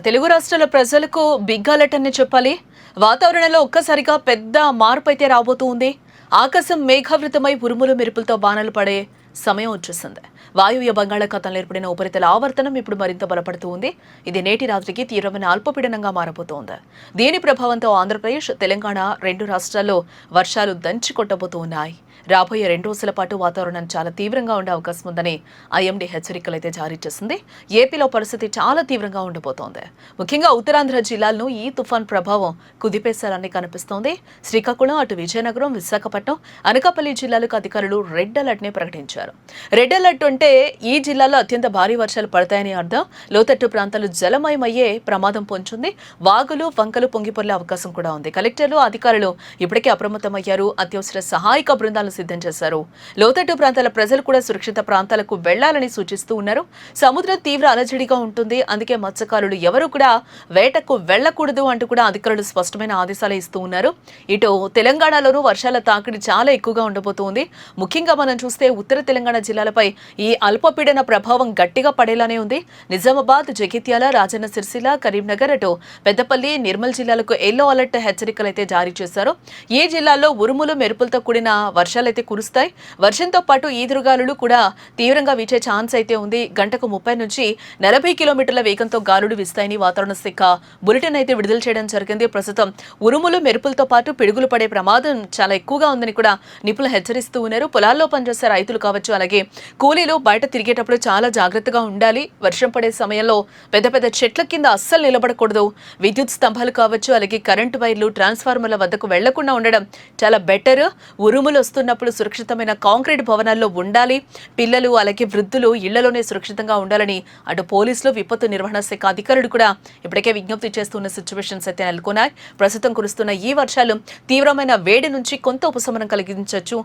తెలుగు రాష్ట్రాల ప్రజలకు big alert అని చెప్పాలి. వాతావరణంలో ఒక్కసారిగా పెద్ద మార్పు అయితే రాబోతూ ఉంది. ఆకాశం మేఘావృతమై ఉరుములు మెరుపులతో బాణాలు పడే సమయం వచ్చేసింది. వాయువ్య బంగాళాఖాతంలో ఏర్పడిన ఉపరితల ఆవర్తనం ఇప్పుడు మరింత బలపడుతూ ఉంది. ఇది నేటి రాత్రికి తీవ్రమైన అల్పపీడనంగా మారబోతోంది. దీని ప్రభావంతో ఆంధ్రప్రదేశ్, తెలంగాణ రెండు రాష్ట్రాల్లో వర్షాలు దంచి కొట్టబోతూ ఉన్నాయి. రాబోయే 2 రోజుల పాటు వాతావరణం చాలా తీవ్రంగా ఉండే అవకాశం ఉందని ఐఎండీ హెచ్చరికలు అయితే జారీ చేసింది. ఏపీలో పరిస్థితి చాలా తీవ్రంగా ఉండబోతోంది. ముఖ్యంగా ఉత్తరాంధ్ర జిల్లాలను ఈ తుఫాన్ ప్రభావం కుదిపేశాలని కనిపిస్తోంది. శ్రీకాకుళం, అటు విజయనగరం, విశాఖపట్నం, అనకాపల్లి జిల్లాలకు అధికారులు రెడ్ అలర్ట్ ని ప్రకటించారు. రెడ్ అలర్ట్ అంటే ఈ జిల్లాలో అత్యంత భారీ వర్షాలు పడతాయని అర్థం. లోతట్టు ప్రాంతాలు జలమయమయ్యే ప్రమాదం పొంచుంది. వాగులు, వంకలు పొంగిపొర్లే అవకాశం కూడా ఉంది. కలెక్టర్లు, అధికారులు ఇప్పటికే అప్రమత్తమయ్యారు. అత్యవసర సహాయక బృందాలు సిద్ధం చేశారు. లోతట్టు ప్రాంతాల ప్రజలు కూడా సురక్షిత ప్రాంతాలకు వెళ్లాలని సూచిస్తూ ఉన్నారు. సముద్రం తీవ్ర అలజడిగా ఉంటుంది. అందుకే మత్స్యకారులు ఎవరు కూడా వేటకు వెళ్లకూడదు అంటూ కూడా అధికారులు స్పష్టమైన ఆదేశాలు ఇస్తూ ఉన్నారు. ఇటు తెలంగాణలోనూ వర్షాల తాకిడి చాలా ఎక్కువగా ఉండబోతోంది. ముఖ్యంగా మనం చూస్తే ఉత్తర తెలంగాణ జిల్లాలపై ఈ అల్పపీడన ప్రభావం గట్టిగా పడేలానే ఉంది. నిజామాబాద్, జగిత్యాల, రాజన్న సిరిసిల్ల, కరీంనగర్, అటు పెద్దపల్లి, నిర్మల్ జిల్లాలకు ఎల్లో అలర్ట్ హెచ్చరికలు అయితే జారీ చేశారు. ఈ జిల్లాల్లో ఉరుములు మెరుపులతో కూడిన వర్షాలైతే కురుస్తాయి. వర్షంతో పాటు ఈదురుగాలులు కూడా తీవ్రంగా వీచే ఛాన్స్ అయితే ఉంది. గంటకు 30 నుంచి 40 కిలోమీటర్ల వేగంతో గాలులు వీస్తాయని వాతావరణ శాఖ బులెటిన్ అయితే విడుదల చేయడం జరిగింది. ప్రస్తుతం ఉరుములు మెరుపులతో పాటు పిడుగులు పడే ప్రమాదం చాలా ఎక్కువగా ఉందని కూడా నిపుణులు హెచ్చరిస్తూ ఉన్నారు. పొలాల్లో పనిచేసే రైతులు కావచ్చు, అలాగే కూలీలు బయట తిరిగేటప్పుడు చాలా జాగ్రత్తగా ఉండాలి. వర్షం పడే సమయంలో పెద్ద పెద్ద చెట్ల కింద అస్సలు నిలబడకూడదు. విద్యుత్ స్తంభాలు కావచ్చు, అలాగే కరెంటు వైర్లు, ట్రాన్స్ఫార్మర్ల వద్దకు వెళ్లకుండా ఉండడం చాలా బెటర్. ఉరుములు వస్తున్నప్పుడు సురక్షితమైన కాంక్రీట్ భవనాల్లో ఉండాలి. పిల్లలు అలాగే వృద్ధులు ఇళ్లలోనే సురక్షితంగా ఉండాలని అటు పోలీసులు, విపత్తు నిర్వహణ శాఖ అధికారులు కూడా ఇప్పటికే విజ్ఞప్తి చేస్తున్న సిచ్యువేషన్స్ అయితే నెలకొన్నాయి. ప్రస్తుతం కురుస్తున్న ఈ వర్షాలు తీవ్రమైన వేడి నుంచి కొంత ఉపశమనం కలిగించవచ్చు.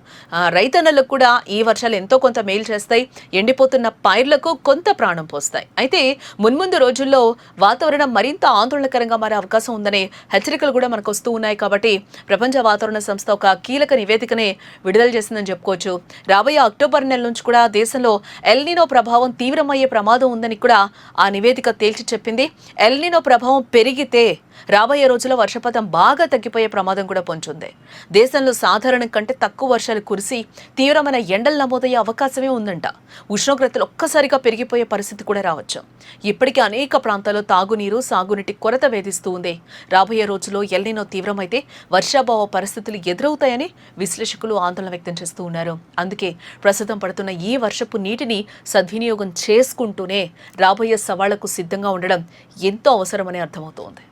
రైతన్నలకు కూడా ఈ వర్షాలు ఎంతో కొంత మేలు చేస్తాయి. ఎండిపోతున్న పైర్లకు కొంత ప్రాణం పోస్తాయి. అయితే మున్ముందు రోజుల్లో వాతావరణం మరింత ఆందోళనకరంగా మారే అవకాశం ఉందనే హెచ్చరికలు కూడా మనకు వస్తూ ఉన్నాయి. కాబట్టి ప్రపంచ వాతావరణ సంస్థ ఒక కీలక నివేదికనే విడుదల చేసిందని చెప్పుకోవచ్చు. రాబోయే అక్టోబర్ నెల నుంచి కూడా దేశంలో ఎల్నినో ప్రభావం తీవ్రమయ్యే ప్రమాదం ఉందని కూడా ఆ నివేదిక తేల్చి చెప్పింది. ఎల్నినో ప్రభావం పెరిగితే రాబోయే రోజుల్లో వర్షపాతం బాగా తగ్గిపోయే ప్రమాదం కూడా పొంచుంది. దేశంలో సాధారణం కంటే తక్కువ వర్షాలు కురిసి తీవ్రమైన ఎండలు నమోదయ్యే అవకాశమే ఉందంట. ఉష్ణోగ్రతలు ఒక్కసారిగా పెరిగిపోయే పరిస్థితి కూడా రావచ్చు. ఇప్పటికే అనేక ప్రాంతాల్లో తాగునీరు, సాగునీటి కొరత వేధిస్తూ ఉంది. రాబోయే రోజుల్లో ఎల్నినో తీవ్రమైతే వర్షాభావ పరిస్థితులు ఎదురవుతాయని విశ్లేషకులు ఆందోళన వ్యక్తం చేస్తూ ఉన్నారు. అందుకే ప్రస్తుతం పడుతున్న ఈ వర్షపు నీటిని సద్వినియోగం చేసుకుంటూనే రాబోయే సవాళ్లకు సిద్ధంగా ఉండడం ఎంతో అవసరమని అర్థమవుతోంది.